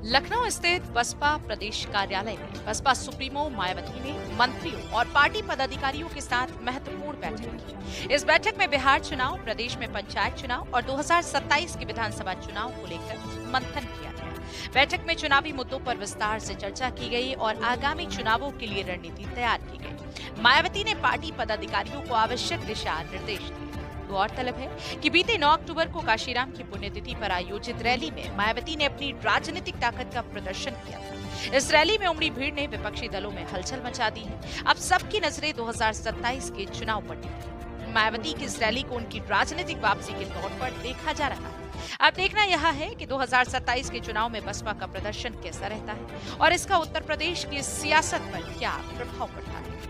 लखनऊ स्थित बसपा प्रदेश कार्यालय में बसपा सुप्रीमो मायावती ने मंत्रियों और पार्टी पदाधिकारियों के साथ महत्वपूर्ण बैठक की। इस बैठक में बिहार चुनाव, प्रदेश में पंचायत चुनाव और 2027 के विधानसभा चुनाव को लेकर मंथन किया गया। बैठक में चुनावी मुद्दों पर विस्तार से चर्चा की गई और आगामी चुनावों के लिए रणनीति तैयार की गई। मायावती ने पार्टी पदाधिकारियों को आवश्यक दिशा निर्देश दिए। गौरतलब है कि बीते 9 अक्टूबर को काशीराम की पुण्यतिथि पर आयोजित रैली में मायावती ने अपनी राजनीतिक ताकत का प्रदर्शन किया था। इस रैली में उमड़ी भीड़ ने विपक्षी दलों में हलचल मचा दी है। अब सबकी नजरें 2027 के चुनाव पर टिकी है। मायावती की इस रैली को उनकी राजनीतिक वापसी के तौर पर देखा जा रहा है। अब देखना यह है कि 2027 के चुनाव में बसपा का प्रदर्शन कैसा रहता है और इसका उत्तर प्रदेश की सियासत पर क्या प्रभाव पड़ता है।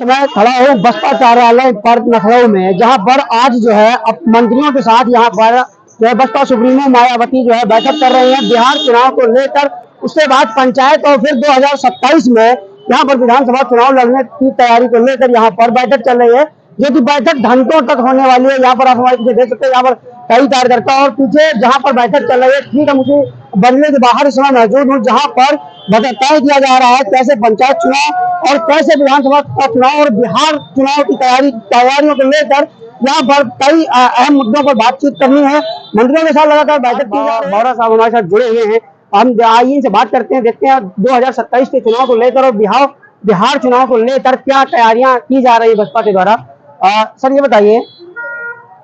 मैं खड़ा हूँ बसपा कार्यालय पर लखनऊ में, जहाँ पर आज जो है अब मंत्रियों के साथ यहाँ पर जो है बसपा सुप्रीमो मायावती जो है बैठक कर रही है बिहार चुनाव को लेकर। उसके बाद पंचायत और फिर 2027 में यहाँ पर विधानसभा चुनाव लड़ने की तैयारी को लेकर यहाँ पर बैठक चल रही है, जो कि बैठक घंटों तक होने वाली है। यहाँ पर आप हमारे पीछे देख सकते हैं, यहाँ पर कई कार्यकर्ता और पीछे जहाँ पर बैठक चल रही है ठीक है मुझे बंगले के बाहर इस समय मौजूद हूँ, जहाँ पर तय किया जा रहा है कैसे पंचायत चुनाव और कैसे विधानसभा का चुनाव और बिहार चुनाव की तैयारियों को लेकर यहाँ पर कई अहम मुद्दों पर बातचीत करनी है। मंत्रियों के साथ लगातार बैठक की जा रही है। मौर्य साहब हमारे साथ जुड़े हुए हैं, हम आइए इनसे बात करते हैं, देखते हैं 2027 के चुनाव को लेकर और बिहार चुनाव को लेकर क्या तैयारियां की जा रही है बसपा के द्वारा। सर ये बताइए,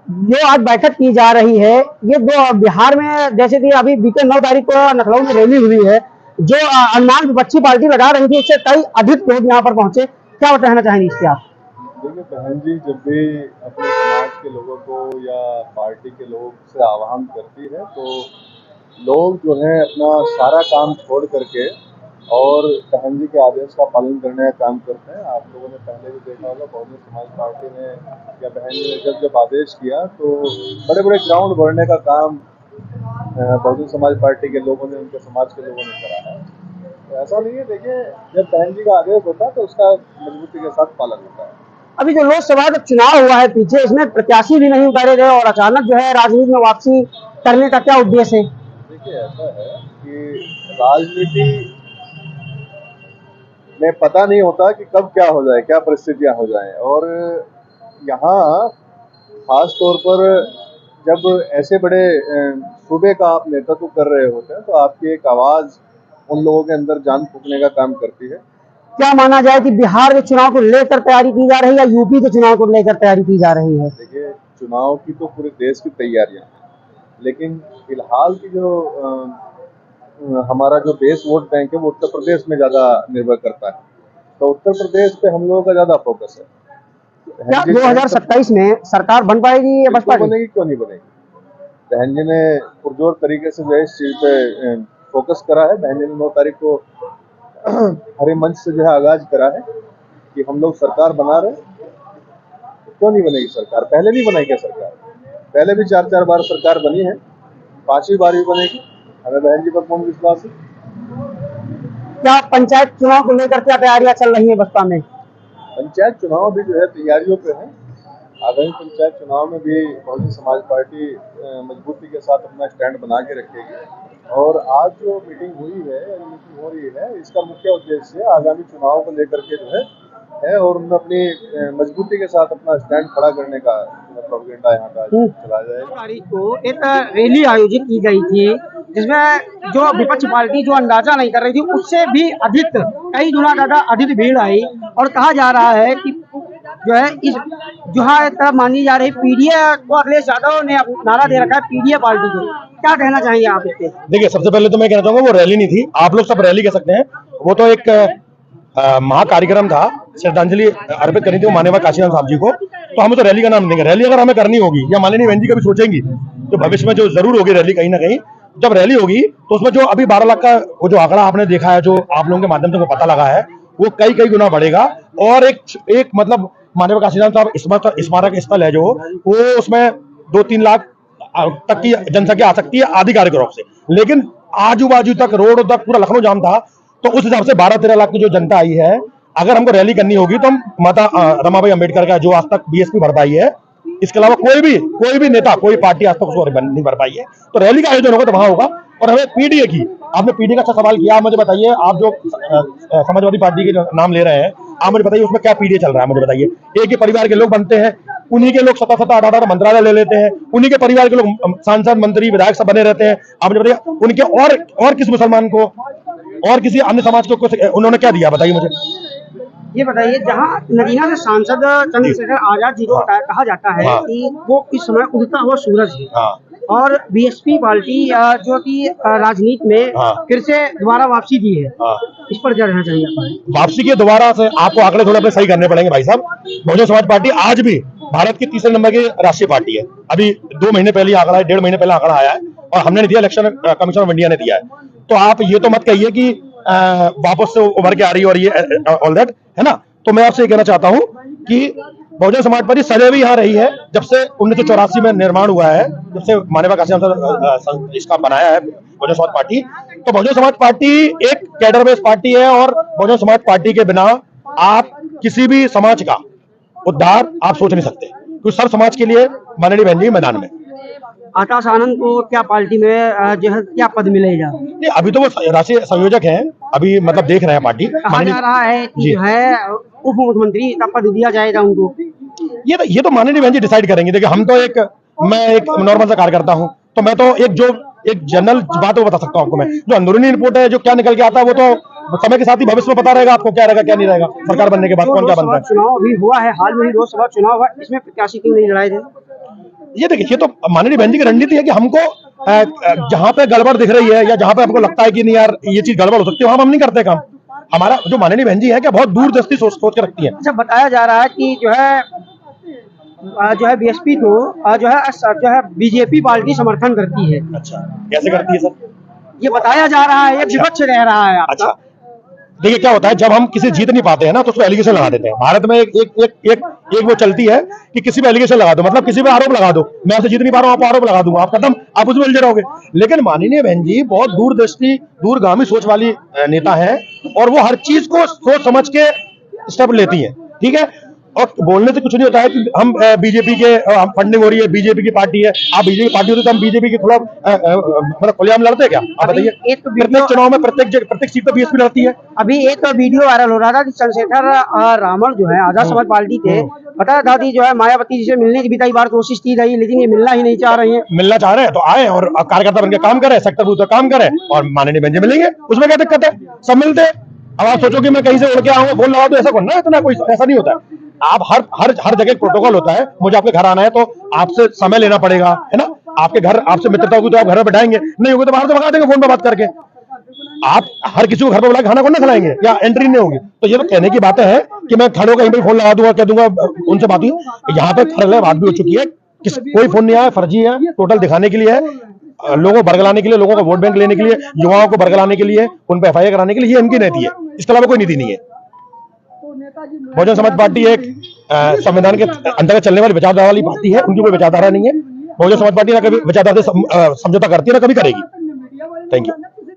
जो आज बैठक की जा रही है ये दो बिहार में, जैसे कि अभी बीते 9 तारीख को लखनऊ में रैली हुई है, जो अनुमान विपक्षी पार्टी लगा रही थी उससे कई अधिक लोग यहाँ पर पहुंचे, क्या कहना चाहेंगे इसके आप? देखिए बहन जी, जब भी अपने समाज के लोगों को या पार्टी के लोग से आह्वान करती है तो लोग जो है अपना सारा काम छोड़ करके और बहन जी के आदेश का पालन करने का काम करते हैं। आप लोगों ने पहले भी देखा होगा, बहुजन समाज पार्टी ने या बहन जी ने जब आदेश किया तो बड़े बड़े ग्राउंड भरने का काम बहुजन समाज पार्टी के लोगों ने, उनके समाज के लोगों ने करा है। तो ऐसा नहीं है, देखिए जब बहन जी का आदेश होता है तो उसका मजबूती के साथ पालन होता है। अभी जो लोकसभा का चुनाव हुआ है पीछे, इसमें प्रत्याशी भी नहीं उतारे गए और अचानक जो है राजनीति में वापसी करने का क्या उद्देश्य है? देखिए ऐसा है कि राजनीति में पता नहीं होता कि कब क्या हो जाए, क्या परिस्थितियां हो जाएं, और यहाँ खास तौर पर जब ऐसे बड़े सूबे का आप नेतृत्व कर रहे होते हैं तो आपकी एक आवाज उन लोगों के अंदर जान फूंकने का काम करती है। क्या माना जाए कि बिहार के चुनाव को लेकर तैयारी की जा रही है या यूपी के चुनाव को लेकर तैयारी की जा रही है? देखिए चुनाव की तो पूरे देश की तैयारियां हैं, लेकिन फिलहाल की जो हमारा जो बेस वोट बैंक है वो उत्तर प्रदेश में ज्यादा निर्भर करता है, तो उत्तर प्रदेश पे हम लोगों का ज्यादा फोकस है। क्या 2027 में सरकार बन पाएगी या बसपा बनेगी? क्यों नहीं बनेगी? बहन जी ने पुरजोर तरीके से जो है इस चीज पे फोकस करा है। बहन जी ने 9 तारीख को हरे मंच से जो है आगाज करा है कि हम लोग सरकार बना रहे। क्यों नहीं बनेगी सरकार? पहले नहीं बनाई क्या सरकार? पहले भी 4-4 बार सरकार बनी है, 5वीं बार भी बनेगी। हमें बहन जी पर पूर्ण विश्वास है। क्या पंचायत चुनाव को लेकर क्या तैयारियां चल रही है बसपा में? पंचायत चुनाव भी जो है तैयारियों पे है। आगामी पंचायत चुनाव में भी बहुजन समाज पार्टी मजबूती के साथ अपना स्टैंड बना के रखेगी। और आज जो मीटिंग हुई है, मीटिंग हो रही है, इसका मुख्य उद्देश्य आगामी चुनाव को लेकर के जो है और उनमें अपनी मजबूती के साथ अपना स्टैंड खड़ा करने का प्रोपेगेंडा यहाँ का चला जाएगा। तारीख को एक रैली आयोजित की गई थी जिसमें जो विपक्ष पार्टी जो अंदाजा नहीं कर रही थी उससे भी अधिक, कई गुना ज्यादा अधिक भीड़ आई और कहा जा रहा है कि जो है इस जो है तरफ मानी जा रही पीडीए को अखिलेश यादव ने नारा दे रखा है पीडीए पार्टी को, क्या कहना चाहेंगे आप इससे? देखिए सबसे पहले तो मैं कहना चाहूंगा वो रैली नहीं थी, आप लोग सब रैली कह सकते हैं, वो तो एक महाकार्यक्रम था, श्रद्धांजलि अर्पित करनी थी माननीय काशीराम साहब जी को, तो हमें तो रैली का नाम देंगे। रैली अगर हमें करनी होगी या माननीय बहन जी कभी सोचेंगी तो भविष्य में जो जरूर होगी रैली, कहीं ना कहीं जब रैली होगी तो उसमें जो अभी 12 लाख का वो जो आंकड़ा आपने देखा है, जो आप लोगों के माध्यम से वो पता लगा है, वो कई गुना बढ़ेगा। और एक मतलब माननीय काशीराम साहब स्मारक स्थल है जो वो उसमें 2-3 लाख तक की जनसंख्या आ सकती है आधी कार्यक्रम से, लेकिन आजू बाजू तक रोड तक पूरा लखनऊ जाम था, तो उस हिसाब से 12-13 लाख की जो जनता आई है, अगर हमको रैली करनी होगी तो हम माता रमाबाई अम्बेडकर का जो आज तक बीएसपी भर पाई है, इसके अलावा कोई भी नेता, कोई पार्टी आज तक उसको नहीं भर पाई है, तो रैली का आयोजन होगा तो वहां होगा। और हमें पीडीए की, आपने पीडीए का अच्छा सवाल किया। आप मुझे बताइए, आप जो समाजवादी पार्टी के नाम ले रहे हैं, आप मुझे बताइए उसमें क्या पीडीए चल रहा है। मुझे बताइए, एक ही परिवार के लोग बनते हैं, उन्हीं के लोग 7-7, 8-8 मंत्रालय ले लेते हैं, उन्हीं के परिवार के लोग सांसद, मंत्री, विधायक सब बने रहते हैं। आप मुझे बताइए, उनके और किस मुसलमान को और किसी अन्य समाज को उन्होंने क्या दिया, बताइए मुझे। ये बताइए, जहाँ नगीना से सांसद चंद्रशेखर आजाद जी को कहा जाता है कि वो इस समय उगता हुआ सूरज है, और बीएसपी पार्टी जो कि राजनीति में फिर से दोबारा वापसी की है, इस पर क्या रहना चाहिए? वापसी की दोबारा से आपको आंकड़े थोड़े अपने सही करने पड़ेंगे भाई साहब। बहुजन समाज पार्टी आज भी भारत की तीसरे नंबर की राष्ट्रीय पार्टी है। अभी 2 महीने पहले आंकड़ा है, 1.5 महीने पहले आंकड़ा आया है, और हमने नहीं दिया, इलेक्शन कमीशन ऑफ इंडिया ने दिया है। तो आप ये तो मत कहिए कि वापस से उभर के आ रही है और ये ऑल दैट, है ना। तो मैं आपसे ये कहना चाहता हूं कि बहुजन समाज पार्टी सदैव यहाँ रही है। जब से 1984 में निर्माण हुआ है, जब से माननीय काशीराम इसका बनाया है बहुजन समाज पार्टी, तो बहुजन समाज पार्टी एक कैडर बेस्ड पार्टी है, और बहुजन समाज पार्टी के बिना आप किसी भी समाज का उद्धार आप सोच नहीं सकते, क्योंकि सब समाज के लिए माननीय बहन जी मैदान में। आकाश आनंद को क्या पार्टी में जो है क्या पद मिलेगा? नहीं, अभी तो वो राष्ट्रीय संयोजक हैं, अभी मतलब देख रहे हैं पार्टी। कहा जा रहा है कि जो है उप मुख्यमंत्री का पद दिया जाएगा उनको। ये तो माननीय बहन जी डिसाइड करेंगे। देखिए, मैं एक नॉर्मल सा कार्यकर्ता हूं, तो मैं तो एक जनरल बात वो बता सकता हूं आपको। मैं जो अंदरूनी रिपोर्ट है, जो क्या निकल के आता है, वो तो समय के साथ ही भविष्य में पता रहेगा आपको, क्या रहेगा क्या नहीं रहेगा सरकार बनने के बाद, कौन क्या बनता है। चुनाव अभी हुआ है, हाल में ही लोकसभा चुनाव हुआ, इसमें प्रत्याशी क्यों नहीं लड़ाए थे? ये देखिए, ये तो माननीय बहन जी की रणनीति है कि हमको जहां पे गड़बड़ दिख रही है, या जहां पे हमको लगता है कि नहीं यार ये चीज गड़बड़ हो सकती है, वहां हम नहीं करते काम। हमारा जो माननीय बहन जी है, क्या बहुत दूरदृष्टि सोच के रखती है। अच्छा, बताया जा रहा है कि जो है बीएसपी को जो है बीजेपी पार्टी समर्थन करती है। अच्छा, कैसे करती है सर? ये बताया जा रहा है, ये विपक्ष रह रहा है आपका। अच्छा, देखिए क्या होता है, जब हम किसी जीत नहीं पाते हैं ना, तो उसको एलिगेशन लगा देते हैं। भारत में एक वो चलती है कि किसी पे एलिगेशन लगा दो, मतलब किसी पे आरोप लगा दो। मैं आपसे जीत नहीं पा रहा हूं, आप आरोप लगा दूंगा, आप खत्म, आप उसमें उलझे रहोगे। लेकिन माननीय बहन जी बहुत दूरदृष्टि, दूरगामी सोच वाली नेता है, और वो हर चीज को सोच समझ के स्टेप लेती है, ठीक है। और बोलने से कुछ नहीं होता है कि हम बीजेपी के फंडिंग हो रही है, बीजेपी की पार्टी है। आप बीजेपी पार्टी होती तो हम बीजेपी के थोड़ा मतलब खुलेआम लड़ते हैं क्या? आप बताइए। प्रत्येक चुनाव में प्रत्येक सीट पर बीएसपी लड़ती है। अभी एक वीडियो वायरल हो रहा था कि चंद्रशेखर रावण जो है आजाद समाज पार्टी के, पता था कि जो है मायावती जी से मिलने की भी कई बार कोशिश की गई, लेकिन ये मिलना ही नहीं चाह रही है। मिलना चाह रहे हैं तो आए और कार्यकर्ता बनकर काम करें, सेक्टर बूथ पर काम करें, और माननीय बहन जी मिलेंगे, उसमें क्या दिक्कत है? सब मिलते हैं। अब आप सोचो कि मैं कहीं से उड़ के आऊंगा, बोल रहा हूं, तो ऐसा करना, इतना कोई ऐसा नहीं होता है। आप हर जगह प्रोटोकॉल होता है। मुझे आपके घर आना है तो आपसे समय लेना पड़ेगा, है ना। आपके घर आपसे मित्रता होगी तो आप घर में बैठाएंगे, नहीं होगी तो बाहर से भगा देंगे फोन पर बात करके। आप हर किसी को घर पर बुला खाना कौन खिलाएंगे, या एंट्री नहीं होगी। तो ये तो कहने की बातें हैं कि मैं खड़ो कहीं पर फोन लगा दूंगा, कह दूंगा उनसे बात हुई। यहाँ पे खड़े बात भी हो चुकी है, कोई फोन नहीं आया, फर्जी है, टोटल दिखाने के लिए है, लोगों को बरगलाने के लिए, लोगों का वोट बैंक लेने के लिए, युवाओं को बरगलाने के लिए, उन पर एफआईआर कराने के लिए, ये इनकी नीति है। इसके अलावा कोई नीति नहीं है। बहुजन समाज पार्टी एक संविधान के अंतर्गत चलने वाली विचारधारा वाली पार्टी है, उनकी कोई विचारधारा नहीं है। बहुजन समाज पार्टी ना कभी विचारधारा से समझौता करती है, ना कभी करेगी। Thank you.